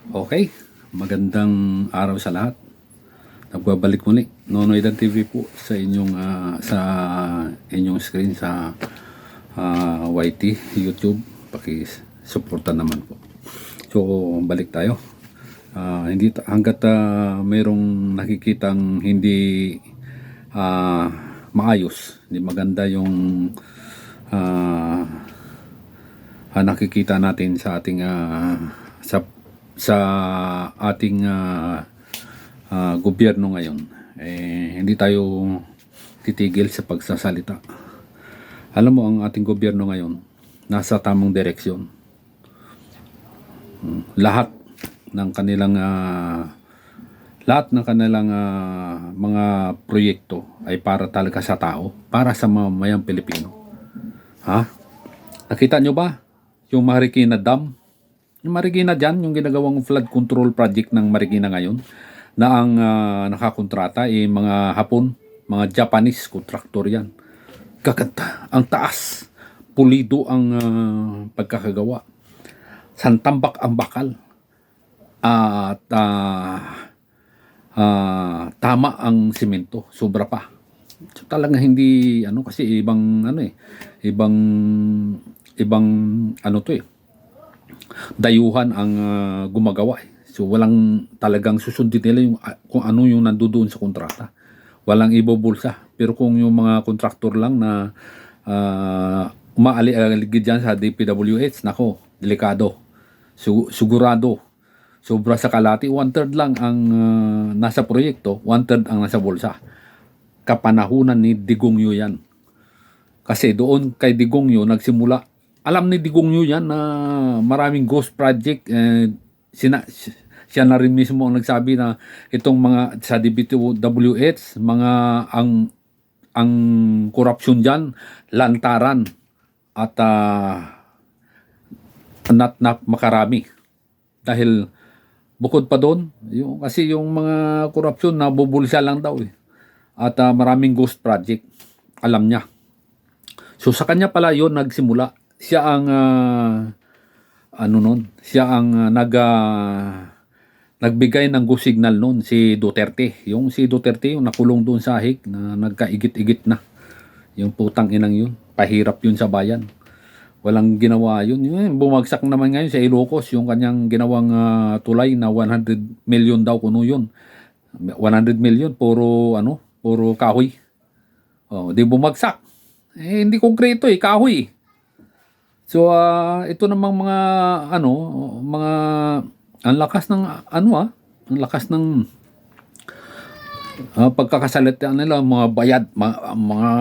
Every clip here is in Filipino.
Okay, magandang araw sa lahat. Nagbabalik muli, Nonoy Dan TV po sa inyong screen sa YT, YouTube. Paki-suporta naman po. So, balik tayo. Hanggat mayroong nakikitang hindi maayos, hindi maganda yung nakikita natin sa ating sa ating gobyerno ngayon, hindi tayo titigil sa pagsasalita. Alam mo, ang ating gobyerno ngayon nasa tamang direksyon. Lahat ng kanilang mga proyekto ay para talaga sa tao, para sa mamayang Pilipino. Nakita nyo ba yung Marikina Dam? Yung Marikina dyan, yung ginagawang flood control project ng Marikina ngayon, na ang nakakontrata ay mga Hapon, mga Japanese contractor yan. Gaganda, ang taas, pulido ang pagkakagawa, santambak ang bakal, at tama ang simento, sobra pa. So, talaga hindi kasi ibang dayuhan ang gumagawa. So walang talagang susundin nila yung kung ano yung nandoon sa kontrata. Walang ibubulsa. Pero kung yung mga kontraktor lang na umaali-aligid dyan sa DPWH, nako, delikado. Sigurado. Sobra sa kalati, 1/3 lang ang nasa proyekto, 1/3 ang nasa bulsa. Kapanahunan ni Digongyo yan. Kasi doon kay Digongyo nagsimula. Alam ni Digongyo yan na maraming ghost project. Siya na rin mismo ang nagsabi na itong mga sa DPWH, mga ang korupsyon dyan, lantaran at not makarami. Dahil bukod pa doon, kasi yung mga korupsyon nabubulsa lang daw at maraming ghost project. Alam niya. So sa kanya pala yon nagsimula. Siya ang nagbigay ng go signal noon, si Duterte. Yung si Duterte yung nakulong doon sa Hague na nagkaigit-igit na. Yung putang inang yun, pahirap yun sa bayan. Walang ginawa yun. Bumagsak naman ngayon sa Ilocos yung kanyang ginawang tulay na 100 million daw kuno yun. 100 million puro kahoy. Di bumagsak. Hindi konkreto kahoy. So ito namang mga ang lakas ng ang lakas ng pagkakasalita nila, mga bayad, mga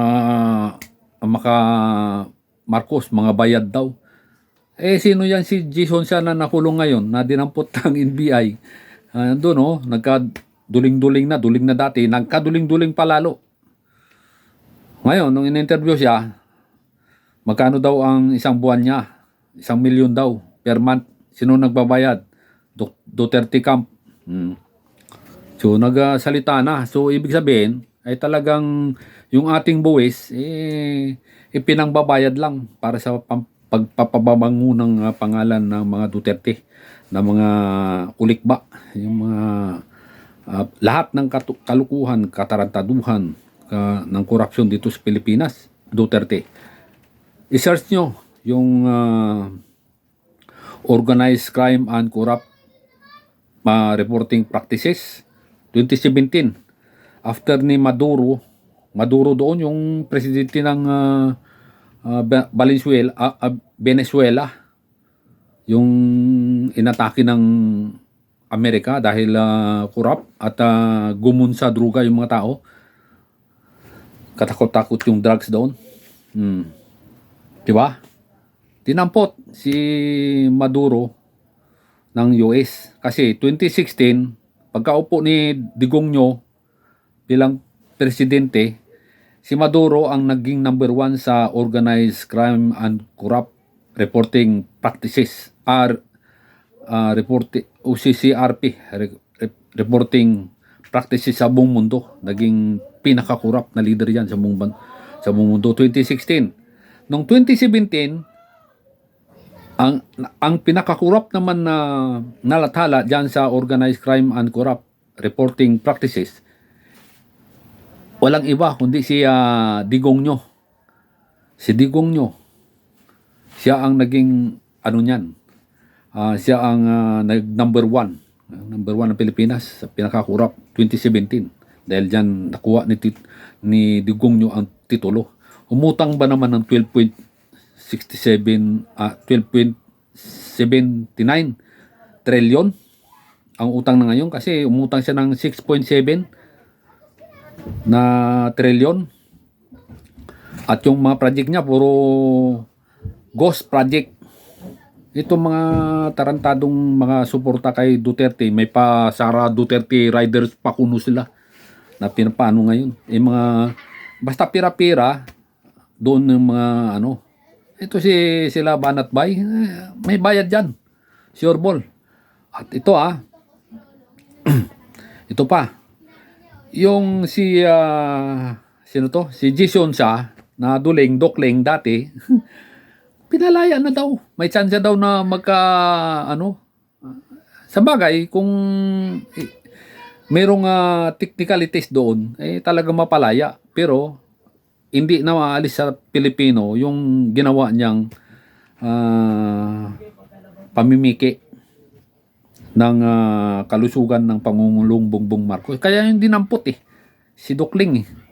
Marcos, mga bayad daw. Sino yan si Jason siya na nakulong ngayon, na dinampot ng NBI? Doon nagkaduling-duling na dati, nagkaduling-duling palalo. Ngayon, nung in-interview siya, magkano daw ang isang buwan niya? 1 million daw per month. Sino nagbabayad? Duterte Camp. So nagsalita na. So ibig sabihin ay talagang yung ating buwis ipinangbabayad lang para sa pagpapabango ng pangalan ng mga Duterte, na mga kulikba, yung mga lahat ng kalukuhan, katarantaduhan ng korupsyon dito sa Pilipinas, Duterte. I-search nyo yung Organized Crime and Corrupt Reporting Practices 2017. After ni Maduro doon yung presidente ng Venezuela, yung inatake ng Amerika dahil corrupt at gumun sa druga yung mga tao. Katakot-takot yung drugs doon. Diba? Tinampot si Maduro ng US. Kasi 2016, pagkaupo ni Digongyo bilang presidente, si Maduro ang naging number 1 sa Organized Crime and Corrupt Reporting Practices. OCCRP, Reporting Practices sa buong mundo. Naging pinaka-corrupt na leader yan sa buong mundo. 2016. Noong 2017, ang pinakakurap naman na nalathala diyan sa organized crime and corrupt reporting practices, walang iba kundi si Digong Nyo. Si Digong Nyo, siya ang naging ano niyan. Siya ang number one ng Pilipinas sa pinakakurap 2017. Dahil diyan nakuha ni Digong Nyo ang titulo. Umutang ba naman ng 12.79 trillion ang utang na ngayon, kasi umutang siya ng 6.7 na trillion. At yung mga project niya puro ghost project. Itong mga tarantadong mga suporta kay Duterte, may pa Sara Duterte riders pa kuno sila na pinapaano ngayon. Mga basta pira-pira doon ng mga ano. Ito sila Banat Bay, may bayad diyan. Sure ball. At ito ito pa. Yung sino to? Si Jason siya na dokling dati. Pinalaya na daw. May chance daw na sa bagay kung mayroong technicalities doon, talaga mapalaya. Pero hindi na maalis sa Pilipino yung ginawa niyang pamimiki ng kalusugan ng Pangulong Bongbong Marcos. Kaya yung dinampot si Dokling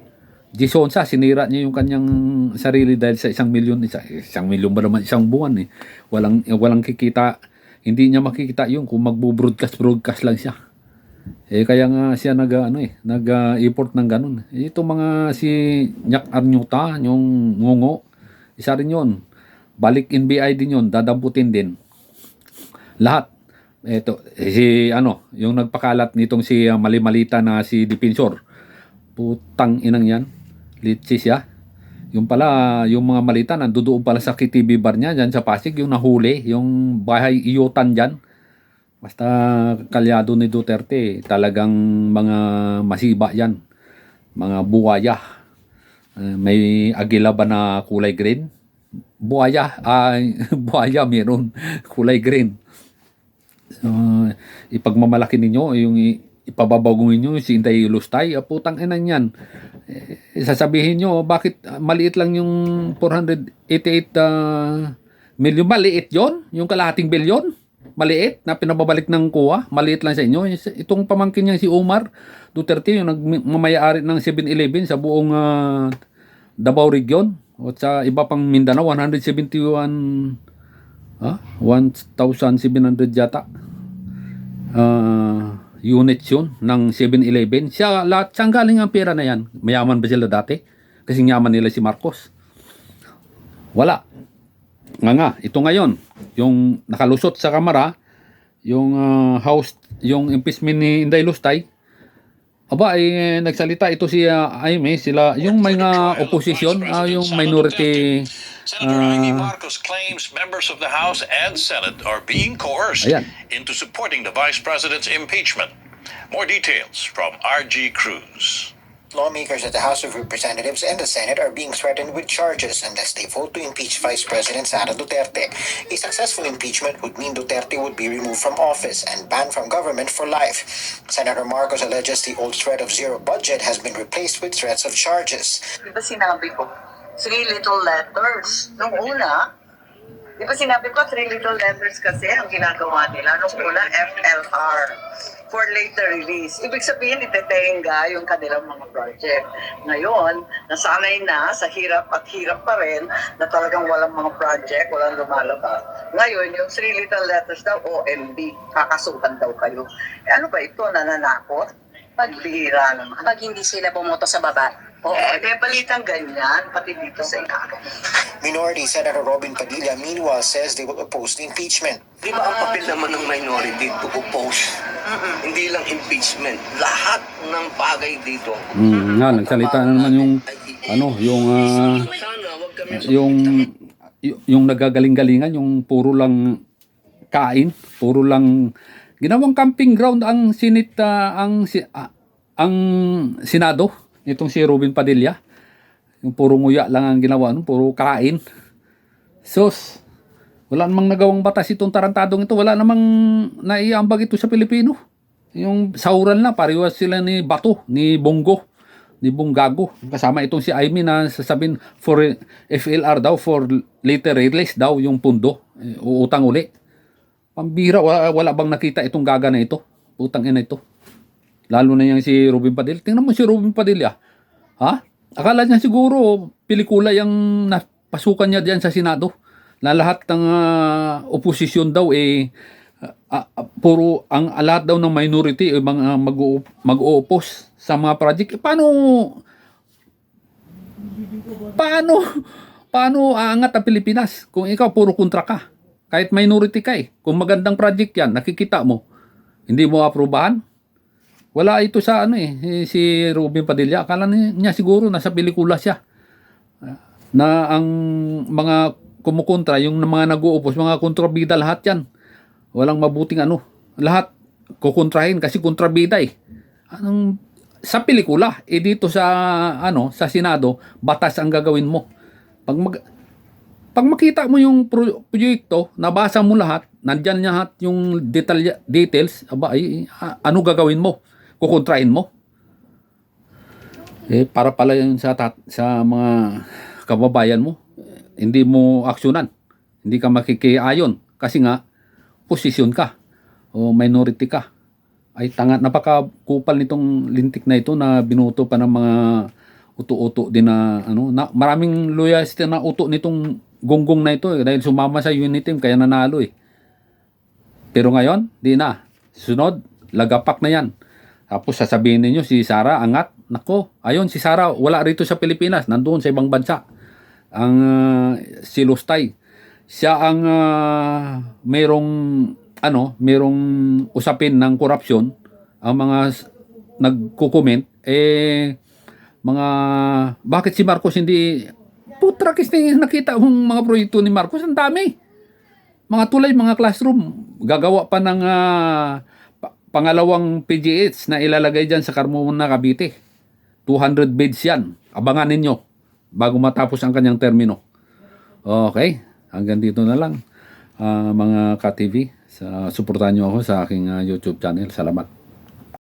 Gisonsa, sinira niya yung kanyang sarili dahil sa 1 milyon. 1 milyon ba naman isang buwan Walang kikita. Hindi niya makikita yun kung magbo-broadcast lang siya. Kaya nga siya nag-import ng ganun. Ito mga si Nyak Arnyuta, yung ngungo, isa rin yun. Balik NBI din yun, dadamputin din. Lahat. Ito, yung nagpakalat nitong si mali-malita na si Dipensor. Putang inang yan. Litsi siya. Yung pala, yung mga malita, nandoon pala sa KTV bar niya, dyan sa Pasig, yung nahuli, yung bahay iyutan dyan. Basta kalyado ni Duterte, talagang mga masiba yan. Mga buwaya. May agila ba na kulay green? Buwaya. Buwaya meron kulay green. So, ipagmamalaki ninyo, yung ipababagungin nyo si Inday Lustay, putang ina niyan. Sasabihin nyo, bakit maliit lang yung 488 million? Maliit yon, yung kalahating bilyon. Maliit na pinababalik ng kuha. Maliit lang sa inyo. Itong pamangkin niya si Omar Duterte, yung nagmamayari ng 7-Eleven sa buong Davao Region at sa iba pang Mindanao, 171 1,700 yata units yun ng 7-Eleven. Lahat siyang galing ang pera na yan. Mayaman ba sila dati? Kasi yaman nila si Marcos. Wala. Ito ngayon, yung nakalusot sa kamara, yung house, yung impeachment ni Inday Lustay, nagsalita ito si Aimee, sila, yung mga opposition, yung minority. Senator Amy Marcos claims members of the House and Senate are being coerced into supporting the Vice President's impeachment. More details from RG Cruz. Lawmakers at the House of Representatives and the Senate are being threatened with charges unless they vote to impeach Vice President Sara Duterte. A successful impeachment would mean Duterte would be removed from office and banned from government for life. Senator Marcos alleges the old threat of zero budget has been replaced with threats of charges. Di ba sinabi ko, 3 little letters nung una? Di ba sinabi ko, 3 little letters kasi ang ginagawa nila nung una, FLR, for later release. Ibig sabihin, itetenga yung kanilang mga project. Ngayon, nasanay na sa hirap at hirap pa rin na talagang walang mga project, walang lumalabas. Ngayon, yung 3 little letters daw, OMB, kakasuhan daw kayo. Ano ba ito, nananakot? Pagbihira naman. Pag hindi sila bumoto sa baba. May balitang ganyan, pati dito sa ikaw. Minority Senator Robin Padilla meanwhile says they will oppose the impeachment. Di ba ang papel naman ng minority to oppose? Hindi lang impeachment. Lahat ng bagay dito. Nagsalita na naman yung nagagaling-galingan, yung puro lang kain, puro lang ginawang camping ground ang Senado. Itong si Robin Padilla, yung puro nguya lang ang ginawa, puro kain. Sus, Wala namang nagawang batas itong tarantadong ito. Wala namang naiambag ito sa Pilipino. Yung sauran na, pariwas sila ni Bato, ni Bongo, ni Bonggago. Kasama itong si Aimee na sasabihin for FLR daw, for later release daw yung pundo. Uutang uli. Pambira, wala bang nakita itong gaga na ito? Utang ina ito. Lalo na yung si Robin Padilla. Tingnan mo si Robin Padilla. Ha? Akala niya siguro pelikula yung napasukan niya diyan sa Senado. Na lahat ng oposisyon daw puro ang lahat daw ng minority mga mag-o-oppose sa mga project. Paano aangat ang Pilipinas kung ikaw puro kontra ka? Kahit minority ka Kung magandang project yan, nakikita mo, hindi mo aprobahan. Wala ito sa si Robin Padilla. Akala niya siguro nasa pelikula siya. Na ang mga kumukontra, yung mga nag-uupos, mga kontrabida lahat yan. Walang mabuting lahat kukontrahin kasi kontrabida sa pelikula, dito sa Senado, batas ang gagawin mo. Pag makita mo yung proyekto, nabasa mo lahat, nandyan lahat yung details, ano gagawin mo? Kukontrahin mo? Para pala yun sa mga kababayan mo, hindi mo aksyonan. Hindi ka makikiayon. Kasi nga, posisyon ka o minority ka. Ay tanga, napakakupal nitong lintik na ito na binuto pa ng mga uto-uto din na maraming loyalist na uto nitong gonggong na ito dahil sumama sa unit team kaya nanalo Pero ngayon, di na. Sunod, lagapak na yan. Tapos sasabihin ninyo si Sara angat. Nako, ayun si Sara wala rito sa Pilipinas, nandoon sa ibang bansa. Ang si Lustay, siya ang merong usapin ng korupsyon. Ang mga nagko-comment bakit si Marcos hindi putrakis na nakita kong mga proyekto ni Marcos, ang dami. Mga tulay, mga classroom, gagawa pa ng pangalawang PGH na ilalagay dyan sa Carmona, Cavite. 200 beds yan. Abangan ninyo bago matapos ang kanyang termino. Okay, hanggang dito na lang mga ka-TV. Suportahan nyo ako sa aking YouTube channel. Salamat.